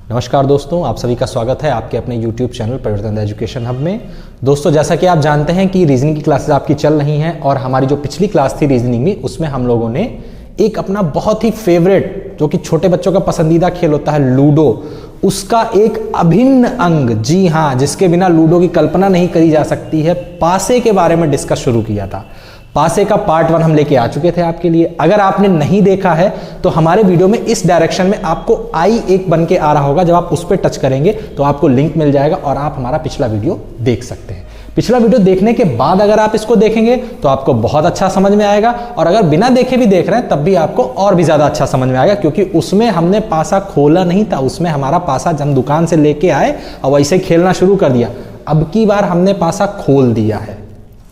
नमस्कार दोस्तों, आप सभी का स्वागत है आपके अपने YouTube चैनल परिवर्तन एजुकेशन हब में। दोस्तों, जैसा कि आप जानते हैं कि रीजनिंग की क्लासेस आपकी चल रही हैं और हमारी जो पिछली क्लास थी रीजनिंग में, उसमें हम लोगों ने एक अपना बहुत ही फेवरेट, जो कि छोटे बच्चों का पसंदीदा खेल होता है लूडो, उसका एक अभिन्न अंग, जी हाँ, जिसके बिना लूडो की कल्पना नहीं करी जा सकती है, पासे के बारे में डिस्कस शुरू किया था। पासे का पार्ट 1 हम लेके आ चुके थे आपके लिए। अगर आपने नहीं देखा है तो हमारे वीडियो में इस डायरेक्शन में आपको आई एक बन के आ रहा होगा। जब आप उस पर टच करेंगे तो आपको लिंक मिल जाएगा और आप हमारा पिछला वीडियो देख सकते हैं। पिछला वीडियो देखने के बाद अगर आप इसको देखेंगे तो आपको बहुत अच्छा समझ में आएगा, और अगर बिना देखे भी देख रहे हैं तब भी आपको और भी ज्यादा अच्छा समझ में आएगा, क्योंकि उसमें हमने पासा खोला नहीं था। उसमें हमारा पासा जब दुकान से लेके आए और वैसे खेलना शुरू कर दिया। अब की बार हमने पासा खोल दिया है।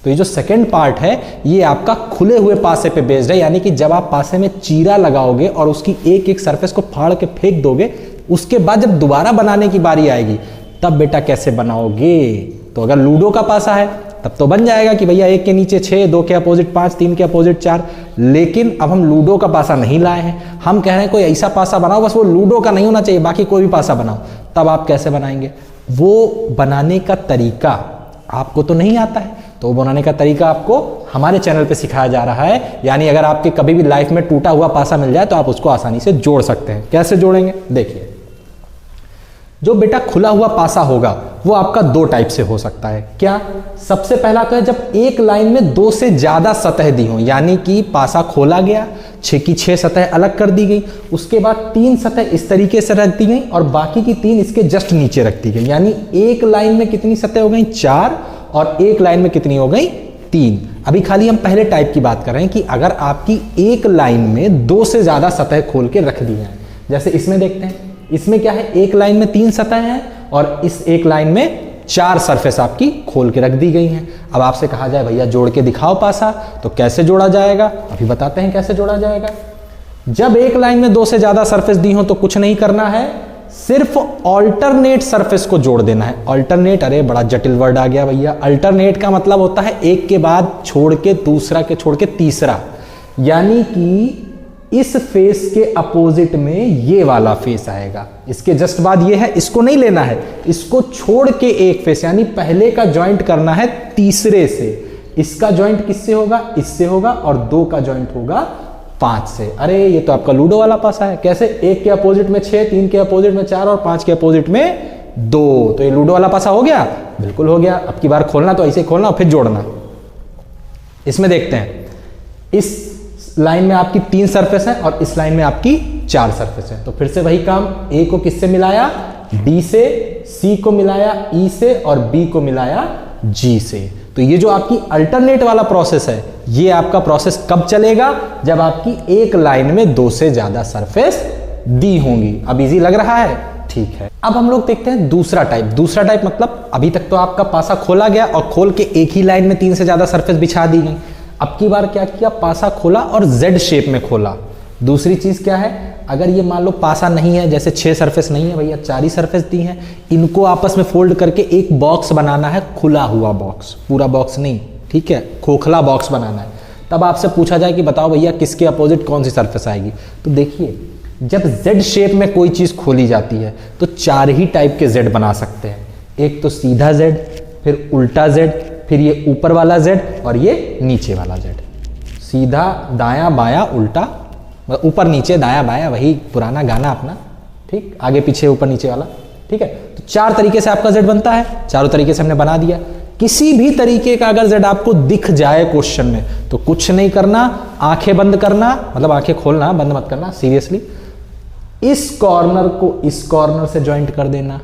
तो ये जो सेकंड पार्ट है ये आपका खुले हुए पासे पे बेस्ड है, यानी कि जब आप पासे में चीरा लगाओगे और उसकी एक एक सरफेस को फाड़ के फेंक दोगे, उसके बाद जब दोबारा बनाने की बारी आएगी तब बेटा कैसे बनाओगे। तो अगर लूडो का पासा है तब तो बन जाएगा कि भैया 1 के नीचे 6, 2 के अपोजिट 5, 3 के अपोजिट 4। लेकिन अब हम लूडो का पासा नहीं लाए हैं, हम कह रहे हैं कोई ऐसा पासा बनाओ, बस वो लूडो का नहीं होना चाहिए, बाकी कोई भी पासा बनाओ। तब आप कैसे बनाएंगे? वो बनाने का तरीका आपको तो नहीं आता है, तो बनाने का तरीका आपको हमारे चैनल पे सिखाया जा रहा है। यानी अगर आपके कभी भी लाइफ में टूटा हुआ पासा मिल जाए तो आप उसको आसानी से जोड़ सकते हैं। कैसे जोड़ेंगे? देखिए, जो बेटा खुला हुआ पासा होगा वो आपका 2 टाइप से हो सकता है। क्या? सबसे पहला तो है जब एक लाइन में 2 से ज्यादा सतह दी हो, यानी कि पासा खोला गया, 6 की 6 सतह अलग कर दी गई, उसके बाद 3 सतह इस तरीके से रख दी गई और बाकी की 3 इसके जस्ट नीचे रख दी गई। यानी एक लाइन में कितनी सतह हो गई? 4, और एक लाइन में कितनी हो गई? 3। अभी खाली हम पहले टाइप की बात कर रहे हैं कि अगर आपकी एक लाइन में 2 से ज्यादा सतह खोल के रख दी है। जैसे इसमें देखते हैं, इसमें क्या है, एक लाइन में 3 सतह हैं और इस एक लाइन में 4 सरफेस आपकी खोल के रख दी गई हैं। अब आपसे कहा जाए भैया जोड़ के दिखाओ पासा, तो कैसे जोड़ा जाएगा? अभी बताते हैं कैसे जोड़ा जाएगा। जब एक लाइन में 2 से ज्यादा सरफेस दी हो तो कुछ नहीं करना है, सिर्फ ऑल्टरनेट सरफेस को जोड़ देना है। ऑल्टरनेट, अरे बड़ा जटिल वर्ड आ गया भैया। अल्टरनेट का मतलब होता है एक के बाद छोड़ के दूसरा के छोड़ के तीसरा, यानी कि इस फेस के अपोजिट में ये वाला फेस आएगा, इसके जस्ट बाद ये है, इसको नहीं लेना है, इसको छोड़ के एक फेस, यानी पहले का ज्वाइंट करना है तीसरे से। इसका ज्वाइंट किससे होगा? इससे होगा, और 2 का ज्वाइंट होगा 5 से। अरे ये तो आपका लूडो वाला पासा है। कैसे? 1 के अपोजिट में 6, 3 के अपोजिट में 4 और 5 के अपोजिट में 2। तो ये लूडो वाला पासा हो गया? बिल्कुल हो गया। अब की बार खोलना तो ऐसे खोलना और फिर जोड़ना। इसमें देखते हैं, इस लाइन में आपकी 3 सरफेस है और इस लाइन में आपकी 4 सरफेस है। तो फिर से वही काम, ए को किससे मिलाया? डी से, सी को मिलाया ई से और बी को मिलाया जी से। तो ये जो आपकी अल्टरनेट वाला प्रोसेस है, ये आपका प्रोसेस कब चलेगा? जब आपकी एक लाइन में 2 से ज्यादा सरफेस दी होंगी। अब इजी लग रहा है? ठीक है। अब हम लोग देखते हैं दूसरा टाइप। दूसरा टाइप मतलब अभी तक तो आपका पासा खोला गया और खोल के एक ही लाइन में 3 से ज्यादा सरफेस बिछा दी गई। अब की बार क्या किया? पासा खोला और जेड शेप में खोला। दूसरी चीज क्या है? अगर ये मान लो पासा नहीं है, जैसे 6 सरफेस नहीं है भैया, 4 ही सरफेस दी हैं, इनको आपस में फोल्ड करके एक बॉक्स बनाना है, खुला हुआ बॉक्स, पूरा बॉक्स नहीं, ठीक है, खोखला बॉक्स बनाना है। तब आपसे पूछा जाए कि बताओ भैया किसके अपोजिट कौन सी सरफेस आएगी। तो देखिए, जब जेड शेप में कोई चीज खोली जाती है तो 4 ही टाइप के जेड बना सकते हैं। एक तो सीधा जेड, फिर उल्टा जेड, फिर ये ऊपर वाला जेड और ये नीचे वाला जेड। सीधा, दायां बायां उल्टा, ऊपर नीचे दायां बायां, वही पुराना गाना अपना, ठीक, आगे पीछे ऊपर नीचे वाला, ठीक है। तो 4 तरीके से आपका जेड बनता है, चारों तरीके से हमने बना दिया। किसी भी तरीके का अगर जेड आपको दिख जाए क्वेश्चन में तो कुछ नहीं करना, आंखें बंद करना, मतलब आंखें खोलना, बंद मत करना, सीरियसली। इस कॉर्नर को इस कॉर्नर से ज्वाइंट कर देना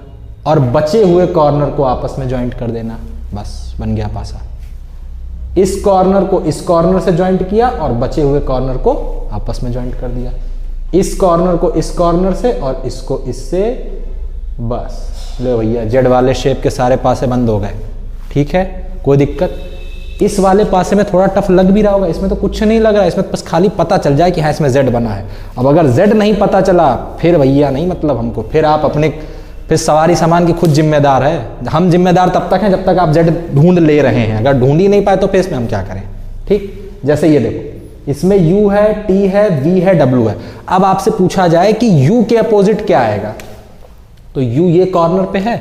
और बचे हुए कॉर्नर को आपस में ज्वाइंट कर देना, बस बन गया पासा। इस कॉर्नर को इस कॉर्नर से ज्वाइंट किया और बचे हुए कॉर्नर को आपस में ज्वाइंट कर दिया। इस कॉर्नर को इस कॉर्नर से और इसको इससे, बस लो भैया, जेड वाले शेप के सारे पासे बंद हो गए। ठीक है, कोई दिक्कत? इस वाले पासे में थोड़ा टफ लग भी रहा होगा, इसमें तो कुछ नहीं लग रहा है, इसमें बस खाली पता चल जाए कि हाँ इसमें जेड बना है। अब अगर जेड नहीं पता चला फिर भैया नहीं, मतलब हमको फिर आप अपने, फिर सवारी सामान की खुद जिम्मेदार है। हम जिम्मेदार तब तक हैं जब तक आप जेड ढूंढ ले रहे हैं। अगर ढूंढ ही नहीं पाए तो फिर इसमें हम क्या करें? ठीक, जैसे ये देखो, इसमें यू है, टी है, वी है, डब्ल्यू है। अब आपसे पूछा जाए कि यू के अपोजिट क्या आएगा, तो u ये कॉर्नर पे है,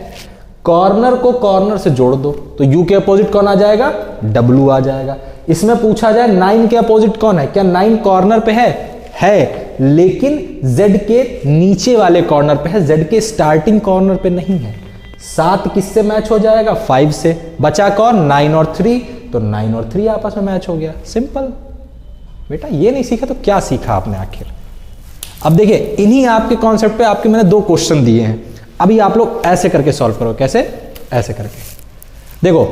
कॉर्नर को कॉर्नर से जोड़ दो तो u के अपोजिट कौन आ जाएगा, w आ जाएगा। इसमें पूछा जाए 9 के अपोजिट कौन है, क्या 9 कॉर्नर पे है, लेकिन z के नीचे वाले कॉर्नर पे है, z के स्टार्टिंग कॉर्नर पे नहीं है। 7 किससे मैच हो जाएगा, 5 से। बचा कौन, 9 और 3, तो 9 और 3 आपस में मैच हो गया, सिंपल। बेटा ये नहीं सीखा तो क्या सीखा आपने आखिर। अब देखिए इन्हीं आपके कॉन्सेप्ट पे आपके मैंने 2 क्वेश्चन दिए हैं, अभी आप लोग ऐसे करके सॉल्व करो। कैसे, ऐसे करके देखो,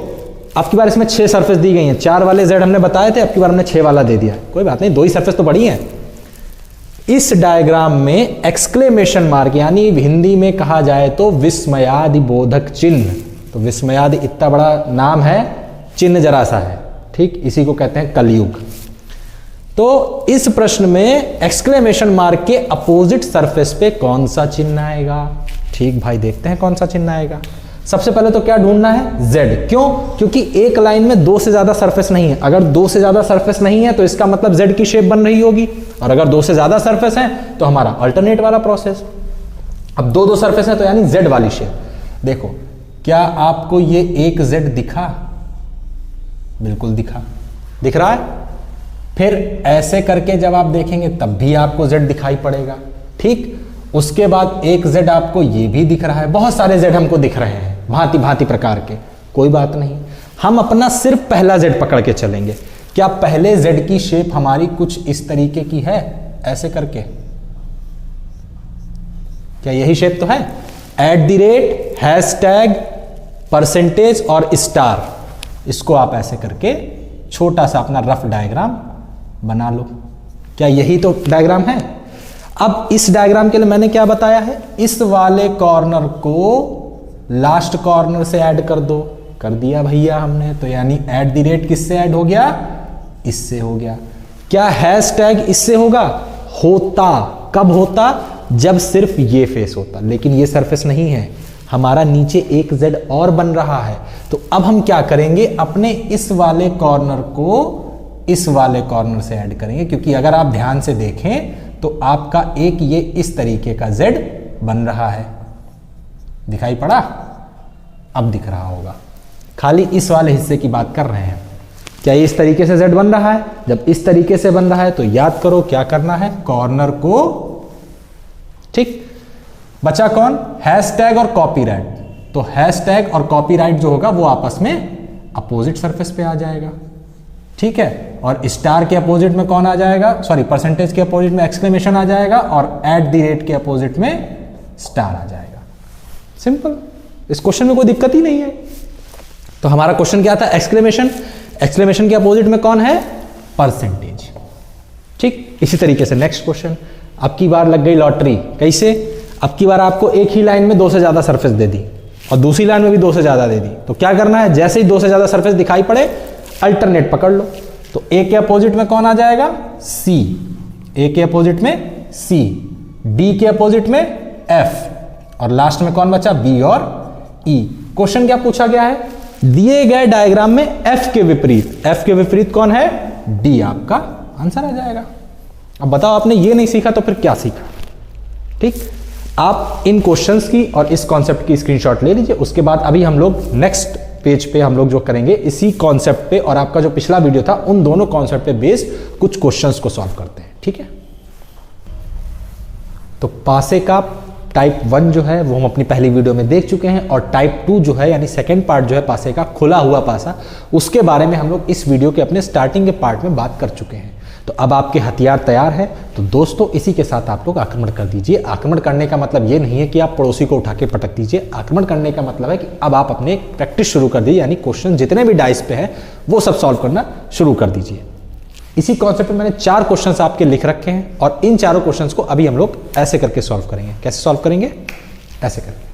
अब की बार इसमें 6 सरफेस दी गई हैं, 4 वाले z हमने बताए थे, अब की बार हमने 6 वाला दे दिया। कोई बात नहीं, 2 ही सरफेस तो बड़ी हैं। इस डायग्राम में एक्सक्लेमेशन मार्क यानी हिंदी में कहा जाए तो विस्मयादि बोधक चिन्ह, तो विस्मयादि इतना बड़ा नाम है, चिन्ह जरा सा है, ठीक, इसी को कहते हैं कलयुग। तो इस प्रश्न में एक्सक्लेमेशन मार्क के अपोजिट सरफेस पे कौन सा चिन्ह आएगा। ठीक भाई, देखते हैं कौन सा चिन्ह आएगा। सबसे पहले तो क्या ढूंढना है, z। क्यों, क्योंकि एक लाइन में 2 से ज्यादा सरफेस नहीं है। अगर 2 से ज्यादा सरफेस नहीं है तो इसका मतलब z की शेप बन रही होगी, और अगर 2 से ज्यादा सरफेस है तो हमारा अल्टरनेट वाला प्रोसेस। अब 2 सरफेस है तो यानी z वाली शेप। देखो क्या आपको ये एक z दिखा, बिल्कुल दिखा, दिख रहा है। फिर ऐसे करके जब आप देखेंगे तब भी आपको z दिखाई पड़ेगा, ठीक। उसके बाद एक z आपको ये भी दिख रहा है, बहुत सारे z हमको दिख रहे हैं भांति भांति प्रकार के। कोई बात नहीं, हम अपना सिर्फ पहला z पकड़ के चलेंगे। क्या पहले z की शेप हमारी कुछ इस तरीके की है, ऐसे करके, क्या यही शेप तो है। @ हैशटैग परसेंटेज और स्टार, इसको आप ऐसे करके छोटा सा अपना रफ डायग्राम बना लो। क्या यही तो डायग्राम है। अब इस डायग्राम के लिए मैंने क्या बताया है, इस वाले कॉर्नर को लास्ट कॉर्नर से ऐड कर दो, कर दिया भैया हमने। तो यानी @ किससे ऐड हो गया, इससे हो गया। क्या हैशटैग इससे होगा, होता। कब होता, जब सिर्फ ये फेस होता, लेकिन ये सरफेस नहीं है, हमारा नीचे एक z और बन रहा है। तो अब हम क्या करेंगे, अपने इस वाले कॉर्नर को इस वाले कॉर्नर से ऐड करेंगे, क्योंकि अगर आप ध्यान से देखें तो आपका एक ये इस तरीके का z बन रहा है, दिखाई पड़ा, अब दिख रहा होगा। खाली इस वाले हिस्से की बात कर रहे हैं। क्या ये इस तरीके से z बन रहा है, जब इस तरीके से बन रहा है तो याद करो क्या करना है, कॉर्नर को, ठीक। बचा कौन, हैशटैग और कॉपीराइट। तो हैशटैग और कॉपीराइट जो होगा वो आपस में अपोजिट सरफेस पे आ जाएगा, ठीक है। और स्टार के अपोजिट में कौन आ जाएगा, सॉरी परसेंटेज के अपोजिट में एक्सक्लेमेशन आ जाएगा, और @ के अपोजिट में स्टार आ जाएगा। सिंपल, इस क्वेश्चन में कोई दिक्कत ही नहीं है। तो हमारा क्वेश्चन क्या था, एक्सक्लेमेशन, एक्सक्लेमेशन के अपोजिट में कौन है, परसेंटेज, ठीक। इसी तरीके से नेक्स्ट क्वेश्चन, अब की बार लग गई लॉटरी। कैसे, अब की बार आपको एक ही लाइन में 2 से ज्यादा सरफेस दे दी और दूसरी लाइन में भी 2 से ज्यादा दे दी। तो क्या करना है, जैसे ही 2 से ज्यादा सरफेस दिखाई पड़े अल्टरनेट पकड़ लो। तो ए के अपोजिट में कौन आ जाएगा, सी। ए के अपोजिट में सी, डी के अपोजिट में एफ, और लास्ट में कौन बचा, बी और ई। क्वेश्चन क्या पूछा गया है, दिए गए डायग्राम में एफ के विपरीत, एफ के विपरीत कौन है, डी, आपका आंसर आ जाएगा। अब बताओ आपने ये नहीं सीखा तो फिर क्या सीखा, ठीक। आप इन क्वेश्चंस की और इस कॉन्सेप्ट की स्क्रीनशॉट ले लीजिए। उसके बाद अभी हम लोग नेक्स्ट पेज पे हम लोग जो करेंगे इसी कॉन्सेप्ट पे, और आपका जो पिछला वीडियो था उन दोनों कॉन्सेप्ट पे बेस्ड कुछ क्वेश्चंस को सॉल्व करते हैं, ठीक है। तो पासे का टाइप 1 जो है वो हम अपनी पहली वीडियो में देख चुके हैं, और टाइप 2 जो है यानी सेकंड पार्ट जो है पासे का, खुला हुआ पासा, उसके बारे में हम लोग इस वीडियो के अपने स्टार्टिंग के पार्ट में बात कर चुके हैं। तो अब आपके हथियार तैयार है, तो दोस्तों इसी के साथ आप लोग आक्रमण कर दीजिए। आक्रमण करने का मतलब ये नहीं है कि आप पड़ोसी को उठा के पटक दीजिए। आक्रमण करने का मतलब है कि अब आप अपने प्रैक्टिस शुरू कर दीजिए, यानी क्वेश्चन जितने भी डाइस पे हैं वो सब सॉल्व करना शुरू कर दीजिए। इसी कॉन्सेप्ट में मैंने 4 क्वेश्चंस आपके लिख रखे हैं, और इन चारों क्वेश्चंस को अभी हम लोग ऐसे करके सॉल्व करेंगे। कैसे सॉल्व करेंगे, ऐसे करके।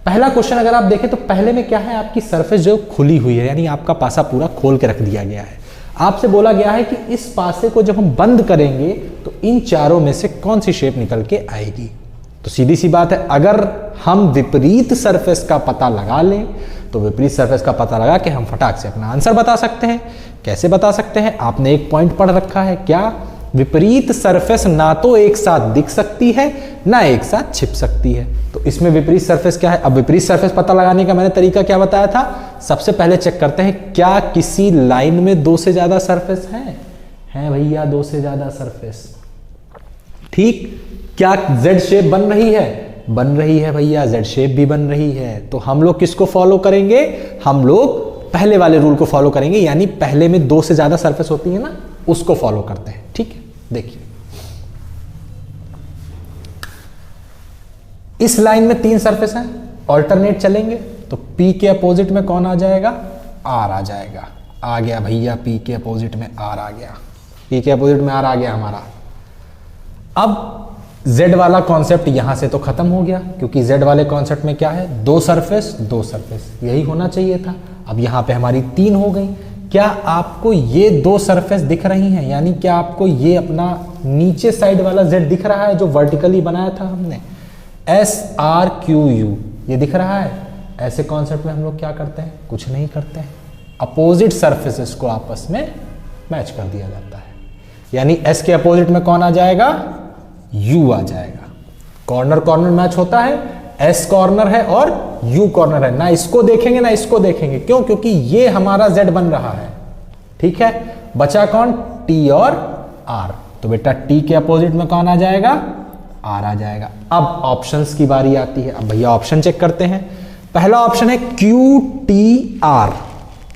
पहला क्वेश्चन अगर आप देखें तो पहले में क्या है, आपकी सरफेस जो खुली हुई है, यानी आपका पासा पूरा खोल के रख दिया गया है। आपसे बोला गया है कि इस पासे को जब हम बंद करेंगे तो इन चारों में से कौन सी शेप निकल के आएगी। तो सीधी सी बात है, अगर हम विपरीत सरफेस का पता लगा लें तो विपरीत सरफेस का पता लगा के हम फटाक से अपना आंसर बता सकते हैं। कैसे बता सकते हैं, आपने एक पॉइंट पढ़ रखा है क्या, विपरीत सरफेस ना तो एक साथ दिख सकती है ना एक साथ छिप सकती है। तो इसमें विपरीत सरफेस क्या है? अब विपरीत सरफेस पता लगाने का मैंने तरीका क्या बताया था? सबसे पहले चेक करते हैं क्या किसी लाइन में दो से ज्यादा सरफेस है भैया, दो से ज्यादा सरफेस। ठीक, क्या जेड शेप बन रही है? बन रही है भैया, जेड शेप भी बन रही है। तो हम लोग किसको फॉलो करेंगे? हम लोग पहले वाले रूल को फॉलो करेंगे, यानी पहले में दो से ज्यादा सरफेस होती है ना, उसको फॉलो करते हैं। ठीक है, देखिए इस लाइन में तीन सरफेस हैं, ऑल्टरनेट चलेंगे तो P के अपोजिट में कौन आ जाएगा? R आ जाएगा। आ गया भैया, P के अपोजिट में R आ गया, P के अपोजिट में R आ गया हमारा। अब Z वाला कॉन्सेप्ट यहां से तो खत्म हो गया, क्योंकि Z वाले कॉन्सेप्ट में क्या है? दो सरफेस दो सरफेस, यही होना चाहिए था। अब यहां पे हमारी तीन हो गई। क्या आपको ये दो सरफेस दिख रही हैं? यानी क्या आपको ये अपना नीचे साइड वाला Z दिख रहा है जो वर्टिकली बनाया था हमने, SRQU, ये दिख रहा है? ऐसे कॉन्सेप्ट में हम लोग क्या करते हैं? कुछ नहीं करते हैं, अपोजिट सरफेसेस को आपस में मैच कर दिया जाता है। यानी S के अपोजिट में कौन आ जाएगा? U आ जाएगा। कॉर्नर कॉर्नर मैच होता है, S कॉर्नर है और U कॉर्नर है, ना इसको देखेंगे ना इसको देखेंगे। क्यों? क्योंकि ये हमारा Z बन रहा है। ठीक है, बचा कौन? T और R। तो बेटा T के अपोजिट में कौन आ जाएगा? R आ जाएगा। अब ऑप्शंस की बारी आती है। अब भैया ऑप्शन चेक करते हैं। पहला ऑप्शन है QTR।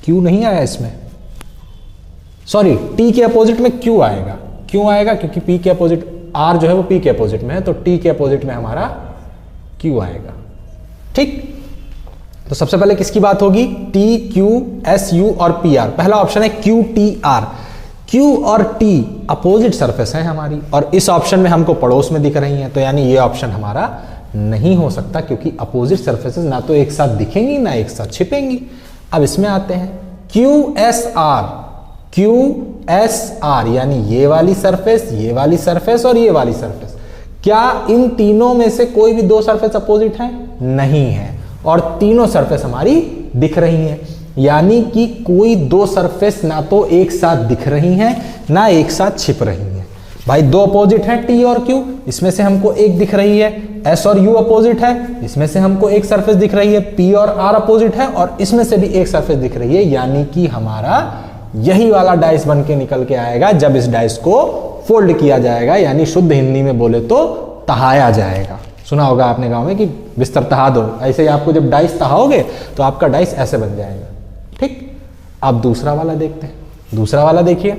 Q नहीं आया इसमें, सॉरी, T के अपोजिट में Q आएगा। क्यों आएगा? क्योंकि P के अपोजिट, R जो है वो P के अपोजिट में है, तो T के अपोजिट में हमारा Q आएगा। ठीक, तो सबसे पहले किसकी बात होगी? T, Q, S, U और PR। पहला ऑप्शन है QTR। Q और T अपोजिट सरफेस है हमारी, और इस ऑप्शन में हमको पड़ोस में दिख रही हैं, तो यानी ये ऑप्शन हमारा नहीं हो सकता, क्योंकि अपोजिट सरफेसेस ना तो एक साथ दिखेंगी ना एक साथ छिपेंगी। अब इसमें आते हैं QSR। QSR यानी ये वाली सरफेस, ये वाली सरफेस और ये वाली सरफेस। क्या इन तीनों में से कोई भी दो सरफेस अपोजिट है? नहीं है, और तीनों सरफेस हमारी दिख रही हैं। यानी कि कोई दो सरफेस ना तो एक साथ दिख रही हैं ना एक साथ छिप रही हैं। भाई दो अपोजिट है T और Q, इसमें से हमको एक दिख रही है। S और U अपोजिट है, इसमें से हमको एक सरफेस दिख रही है। P और R अपोजिट है, और इसमें से भी एक सरफेस दिख रही है। यानी कि हमारा यही वाला डाइस बन के निकल के आएगा जब इस डाइस को फोल्ड किया जाएगा, यानी शुद्ध हिंदी में बोले तो तहाया जाएगा। सुना होगा आपने गांव में कि बिस्तर तहा दो, ऐसे ही आपको जब डाइस तहाओगे तो आपका डाइस ऐसे बन जाएगा। ठीक, अब दूसरा वाला देखते हैं। दूसरा वाला देखिए,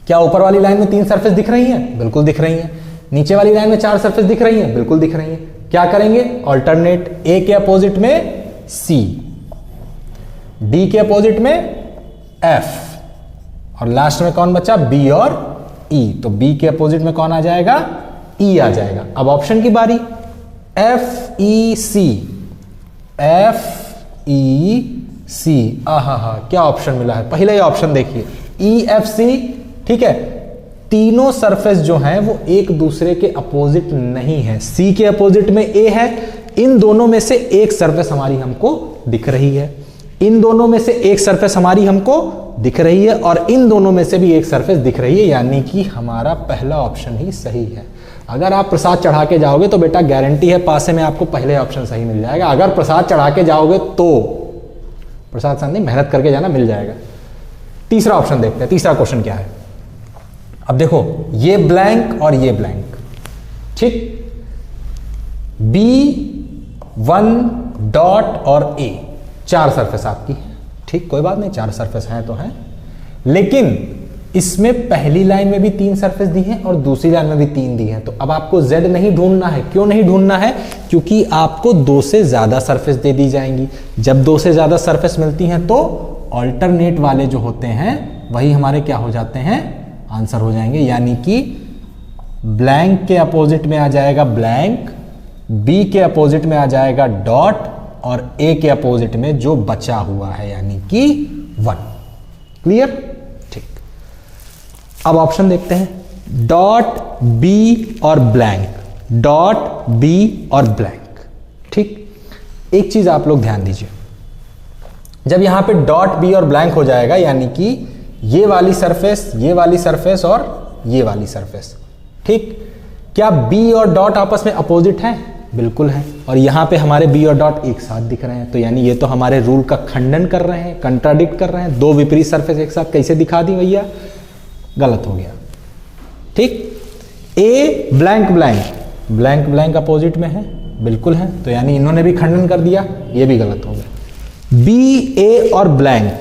क्या ऊपर वाली लाइन में तीन सरफेस दिख रही हैं? बिल्कुल दिख रही हैं। नीचे वाली लाइन में चार सरफेस दिख रही हैं? बिल्कुल दिख रही हैं। क्या करेंगे? ऑल्टरनेट। A के अपोजिट में C, D के अपोजिट में F, और लास्ट में कौन बचा? B और E। तो B के अपोजिट में कौन आ जाएगा? E आ जाएगा। अब ऑप्शन की बारी, FEC। FEC, आहा, क्या ऑप्शन मिला है? पहले ही ऑप्शन देखिए, EFC। ठीक है, तीनों सरफेस जो हैं वो एक दूसरे के अपोजिट नहीं है। C के अपोजिट में A है, इन दोनों में से एक सरफेस हमारी हमको दिख रही है, इन दोनों में से एक सरफेस हमारी हमको दिख रही है, और इन दोनों में से भी एक सरफेस दिख रही है। यानी कि हमारा पहला ऑप्शन ही सही है। अगर आप प्रसाद चढ़ा के जाओगे तो बेटा गारंटी है पासे में आपको पहले ऑप्शन सही मिल जाएगा। अगर प्रसाद चढ़ा के जाओगे तो प्रसाद साथ नहीं, मेहनत करके जाना, मिल जाएगा। तीसरा ऑप्शन देखते हैं, तीसरा क्वेश्चन क्या है। अब देखो, ये ब्लैंक और ये ब्लैंक। ठीक, B1 डॉट और A, चार सरफेस आपकी। ठीक, कोई बात नहीं, चार सरफेस हैं तो हैं, लेकिन इसमें पहली लाइन में भी तीन सरफेस दी हैं और दूसरी लाइन में भी तीन दी हैं। तो अब आपको Z नहीं ढूंढना है। क्यों नहीं ढूंढना है? क्योंकि आपको दो से ज्यादा सरफेस दे दी जाएंगी। जब दो से ज्यादा सरफेस मिलती हैं तो ऑल्टरनेट वाले जो होते हैं वही हमारे क्या हो जाते हैं? आंसर हो जाएंगे। यानी कि ब्लैंक के अपोजिट में आ जाएगा ब्लैंक, B के अपोजिट में आ जाएगा डॉट, और A के अपोजिट में जो बचा हुआ है यानी कि 1। क्लियर? ठीक, अब ऑप्शन देखते हैं। डॉट, B और ब्लैंक, डॉट, B और ब्लैंक। ठीक, एक चीज आप लोग ध्यान दीजिए, जब यहां पे डॉट, B और ब्लैंक हो जाएगा, यानी कि ये वाली सरफेस, ये वाली सरफेस और ये वाली सरफेस। ठीक, क्या बी और डॉट आपस में अपोजिट है? बिल्कुल है। और यहाँ पे हमारे बी और डॉट एक साथ दिख रहे हैं, तो यानी ये तो हमारे रूल का खंडन कर रहे हैं, कंट्राडिक्ट कर रहे हैं। दो विपरीत सरफेस एक साथ कैसे दिखा दी भैया? गलत हो गया। ठीक, A blank blank, blank blank opposite में है, बिल्कुल है, तो यानी इन्होंने भी खंडन कर दिया, ये भी गलत हो गया। बी ए और ब्लैंक,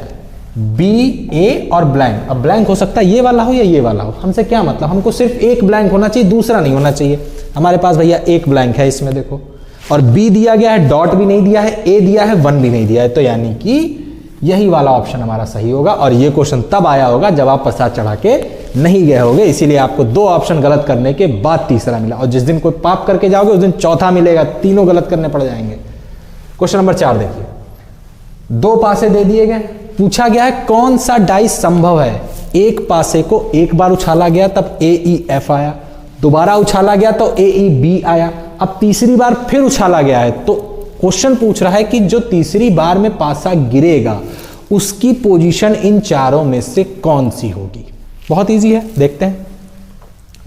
बी ए और ब्लैंक, अब ब्लैंक हो सकता है ये वाला हो या ये वाला हो, हमसे क्या मतलब, हमको सिर्फ एक ब्लैंक होना चाहिए, दूसरा नहीं होना चाहिए। हमारे पास भैया एक ब्लैंक है इसमें देखो, और बी दिया गया है, डॉट भी नहीं दिया है, ए दिया है, 1 भी नहीं दिया है, तो यानी कि यही वाला ऑप्शन हमारा सही होगा। और ये क्वेश्चन तब आया होगा जब आप प्रसाद चढ़ा के नहीं गए होगे, इसीलिए आपको 2 ऑप्शन गलत करने के बाद तीसरा मिला, और जिस दिन कोई पाप करके जाओगे उस दिन चौथा मिलेगा, तीनों गलत करने पड़ जाएंगे। क्वेश्चन नंबर 4 देखिए, 2 पासे दे दिए गए, पूछा गया है कौन सा डाइस संभव है? एक पासे को एक बार उछाला गया तब AEF आया, दोबारा उछाला गया तो AEB आया, अब तीसरी बार फिर उछाला गया है, तो क्वेश्चन पूछ रहा है कि जो तीसरी बार में पासा गिरेगा उसकी पोजीशन इन चारों में से कौन सी होगी? बहुत इजी है, देखते हैं।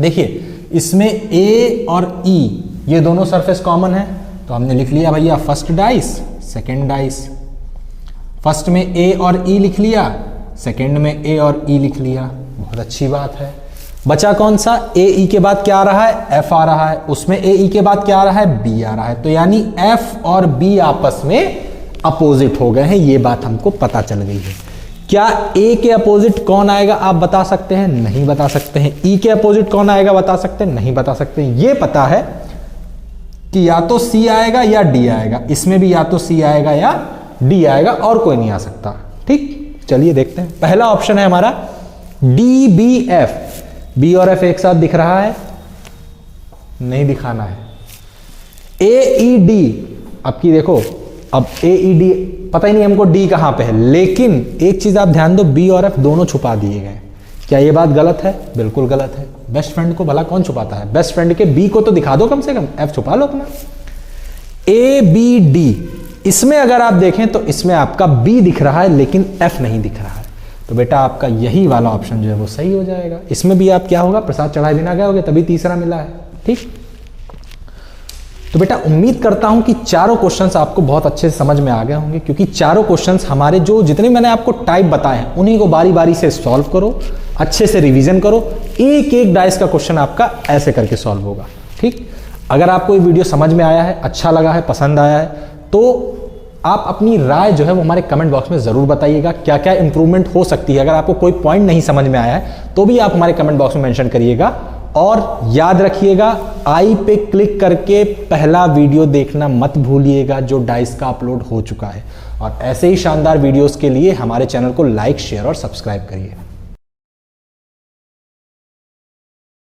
देखिए इसमें A और E ये दोनों सरफेस कॉमन है, तो हमने लिख लिया भैया first dice second dice. First में A और E लिख लिया, सेकंड में A और E लिख लिया, बहुत अच्छी बात है। बचा कौन सा? AE के बाद क्या आ रहा है? F आ रहा है, उसमें AE के बाद क्या आ रहा है? B आ रहा है, तो यानी F और B आपस में अपोजिट हो गए हैं, ये बात हमको पता चल गई है। क्या A के अपोजिट कौन आएगा आप बता सकते हैं? नहीं बता सकते हैं। E के अपोजिट कौन आएगा बता सकते हैं? नहीं बता सकते हैं। ये पता है कि या तो C आएगा या D आएगा, इसमें भी या तो C आएगा या D आएगा, और कोई नहीं आ सकता। ठीक, चलिए देखते हैं। पहला ऑप्शन है हमारा DBF, B और F एक साथ दिख रहा है, नहीं दिखाना है। AED, अब की देखो, अब AED पता ही नहीं हमको D कहां पे है, लेकिन एक चीज आप ध्यान दो, B और F दोनों छुपा दिए गए। क्या ये बात गलत है? बिल्कुल गलत है। बेस्ट फ्रेंड को भला कौन छुपाता है? बेस्ट फ्रेंड के B को तो दिखा दो कम से कम, F छुपा लो अपना। ABD, इसमें अगर आप देखें तो इसमें आपका B दिख रहा है लेकिन F नहीं दिख रहा है, तो बेटा आपका यही वाला ऑप्शन जो है वो सही हो जाएगा। इसमें भी आप क्या होगा, प्रसाद चढ़ाए बिना गए होगे, तभी तीसरा मिला है। ठीक, तो बेटा उम्मीद करता हूं कि चारों क्वेश्चंस आपको बहुत अच्छे से समझ में आ गए होंगे, क्योंकि चारों क्वेश्चंस हमारे जो जितने मैंने आपको टाइप बताए हैं उन्हीं को बारी बारी से सॉल्व करो, अच्छे से रिवीजन करो, एक एक डाइस का क्वेश्चन आपका ऐसे करके सॉल्व होगा। ठीक, अगर आपको ये वीडियो समझ में आया है, अच्छा लगा है, पसंद आया है, तो आप अपनी राय जो है वो हमारे कमेंट बॉक्स में ज़रूर बताइएगा, क्या क्या इंप्रूवमेंट हो सकती है। अगर आपको कोई पॉइंट नहीं समझ में आया है तो भी आप हमारे कमेंट बॉक्स में मेंशन करिएगा। और याद रखिएगा, आई पे क्लिक करके पहला वीडियो देखना मत भूलिएगा जो डाइस का अपलोड हो चुका है। और ऐसे ही शानदार वीडियोस के लिए हमारे चैनल को लाइक, शेयर और सब्सक्राइब करिए।